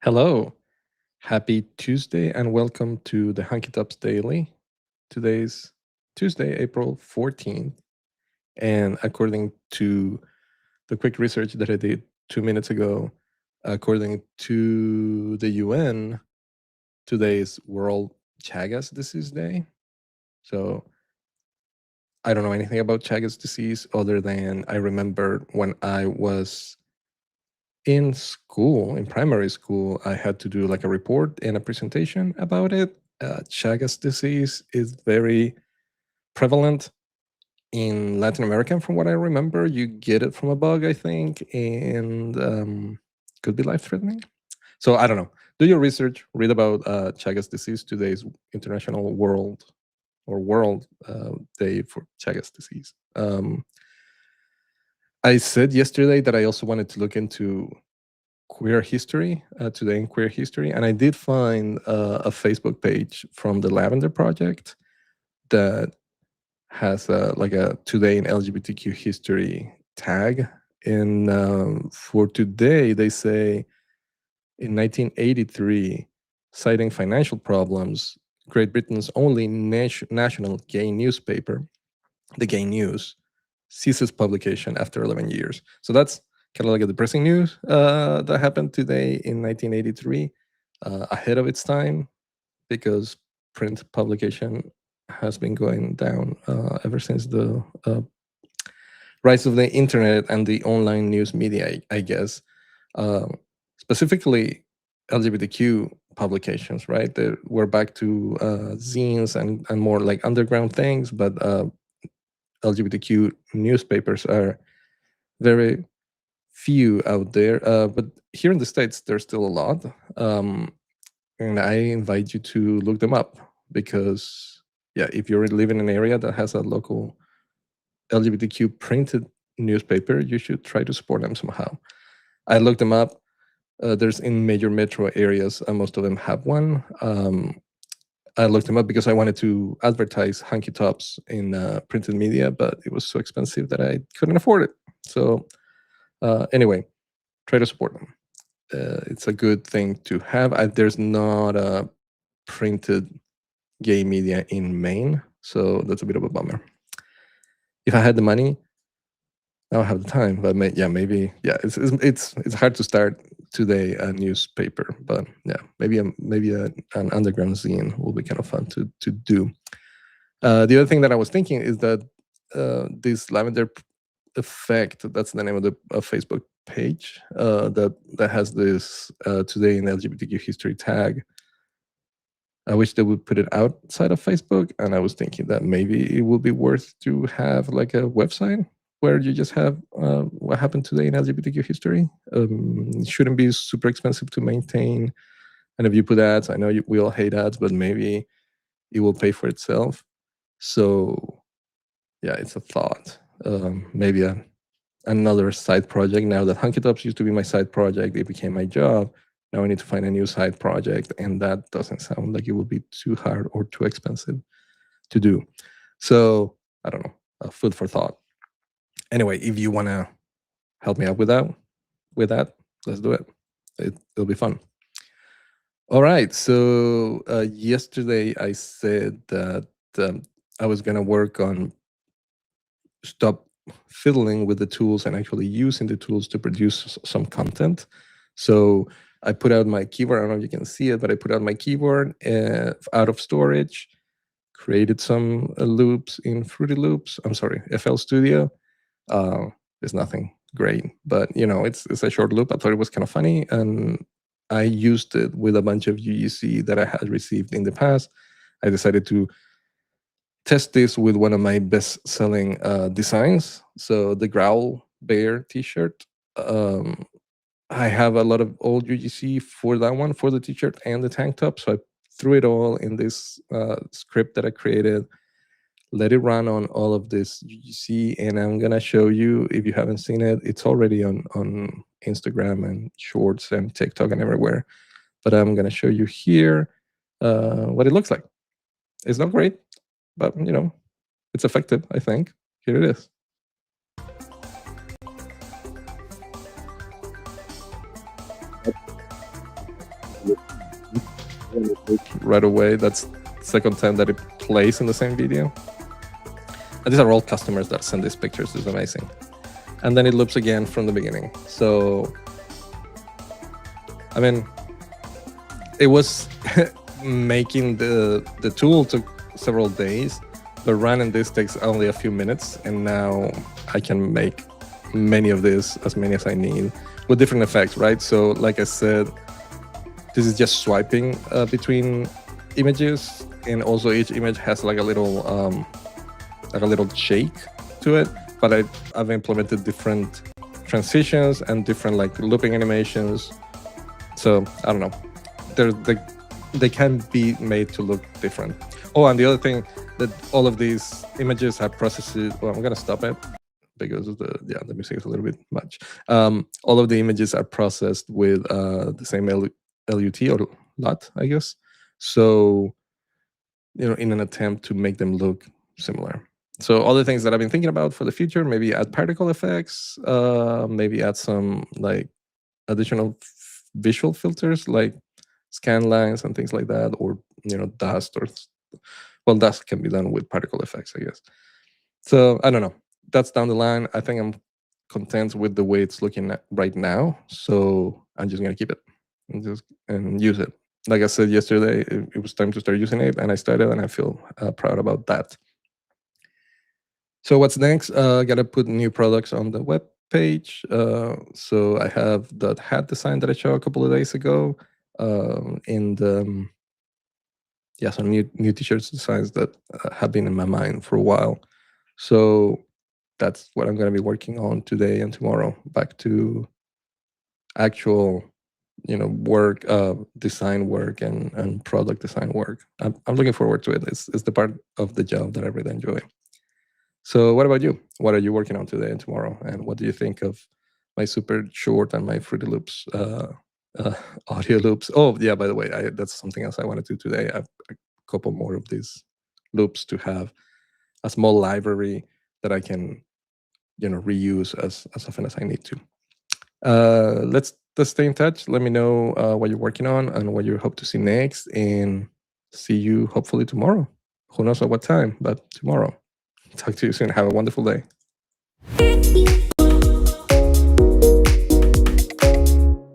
Hello, happy Tuesday, and welcome to the Hunky Tops Daily. Today's Tuesday, April 14th, and according to the quick research that I did 2 minutes ago, according to the UN, today is World Chagas Disease Day. So I don't know anything about Chagas disease other than I remember when I was in school, in primary school, I had to do like a report and a presentation about it. Chagas disease is very prevalent in Latin America, from what I remember. You get it from a bug, I think, and could be life-threatening. So I don't know. Do your research, read about Chagas disease. Today's International World Day for Chagas disease. I said yesterday that I also wanted to look into queer history, today in queer history, and I did find a Facebook page from the Lavender Project that has like a today in LGBTQ history tag. And for today, they say in 1983, citing financial problems, Great Britain's only national gay newspaper, the Gay News, ceases publication after 11 years. So that's kind of like a depressing news that happened today in 1983, ahead of its time, because print publication has been going down ever since the rise of the internet and the online news media, I guess. Specifically, LGBTQ publications, right? We're back to zines and more like underground things, but LGBTQ newspapers are very few out there. But here in the States, there's still a lot. And I invite you to look them up because, yeah, if you live in an area that has a local LGBTQ printed newspaper, you should try to support them somehow. I looked them up. There's in major metro areas, most of them have one. I looked them up because I wanted to advertise Hunky Tops in printed media, but it was so expensive that I couldn't afford it. So anyway, try to support them. It's a good thing to have. There's not a printed gay media in Maine, so that's a bit of a bummer. If I had the money, I don't have the time, but maybe it's hard to start today a newspaper, but yeah, maybe an underground zine will be kind of fun to do. The other thing that I was thinking is that this Lavender Effect, that's the name of the Facebook page that has this today in LGBTQ history tag. I wish they would put it outside of Facebook, and I was thinking that maybe it would be worth to have like a website where you just have what happened today in LGBTQ history. It shouldn't be super expensive to maintain. And if you put ads, I know we all hate ads, but maybe it will pay for itself. So yeah, it's a thought. Maybe another side project. Now that Hunky Tops used to be my side project, it became my job. Now I need to find a new side project, and that doesn't sound like it would be too hard or too expensive to do. So I don't know, food for thought. Anyway, if you want to help me out with that, let's do it. It'll be fun. All right. So yesterday I said that I was going to work on stop fiddling with the tools and actually using the tools to produce some content. So I put out my keyboard. I don't know if you can see it, but I put out my keyboard out of storage, created some loops in Fruity Loops. I'm sorry, FL Studio. There's nothing great, but it's a short loop. I thought it was kind of funny, and I used it with a bunch of UGC that I had received in the past. I decided to test this with one of my best-selling designs. So the Growl Bear t-shirt. I have a lot of old UGC for that one, for the t-shirt and the tank top. So I threw it all in this script that I created, let it run on all of this UGC, and I'm gonna show you, if you haven't seen it, it's already on Instagram and Shorts and TikTok and everywhere. But I'm gonna show you here what it looks like. It's not great, but it's effective, I think. Here it is. right away. That's second time that it plays in the same video. And these are all customers that send these pictures. It's amazing. And then it loops again from the beginning. So, I mean, it was making the tool took several days, but running this takes only a few minutes, and now I can make many of these, as many as I need, with different effects, right? So like I said, this is just swiping between images, and also each image has like a little shake to it, but I've implemented different transitions and different like looping animations. So I don't know, they can be made to look different. Oh, and the other thing, that all of these images have processes. Well, I'm gonna stop it because of the music is a little bit much. All of the images are processed with the same LUT or LUT, I guess. So, in an attempt to make them look similar. So other things that I've been thinking about for the future, maybe add particle effects, maybe add some like additional visual filters like scan lines and things like that, or dust, or well, dust can be done with particle effects, I guess. So I don't know. That's down the line. I think I'm content with the way it's looking right now. So I'm just gonna keep it and use it. Like I said yesterday, it was time to start using it, and I started, and I feel proud about that. So what's next? Gotta put new products on the web page. So I have that hat design that I showed a couple of days ago, and some new t-shirts designs that have been in my mind for a while. So that's what I'm going to be working on today and tomorrow. Back to actual, work, design work, and product design work. I'm looking forward to it. It's the part of the job that I really enjoy. So what about you? What are you working on today and tomorrow? And what do you think of my super short and my Fruity Loops audio loops? Oh yeah, by the way, that's something else I want to do today. I have a couple more of these loops to have a small library that I can, reuse as often as I need to. Let's stay in touch. Let me know what you're working on and what you hope to see next, and see you hopefully tomorrow. Who knows at what time, but tomorrow. Talk to you soon. Have a wonderful day.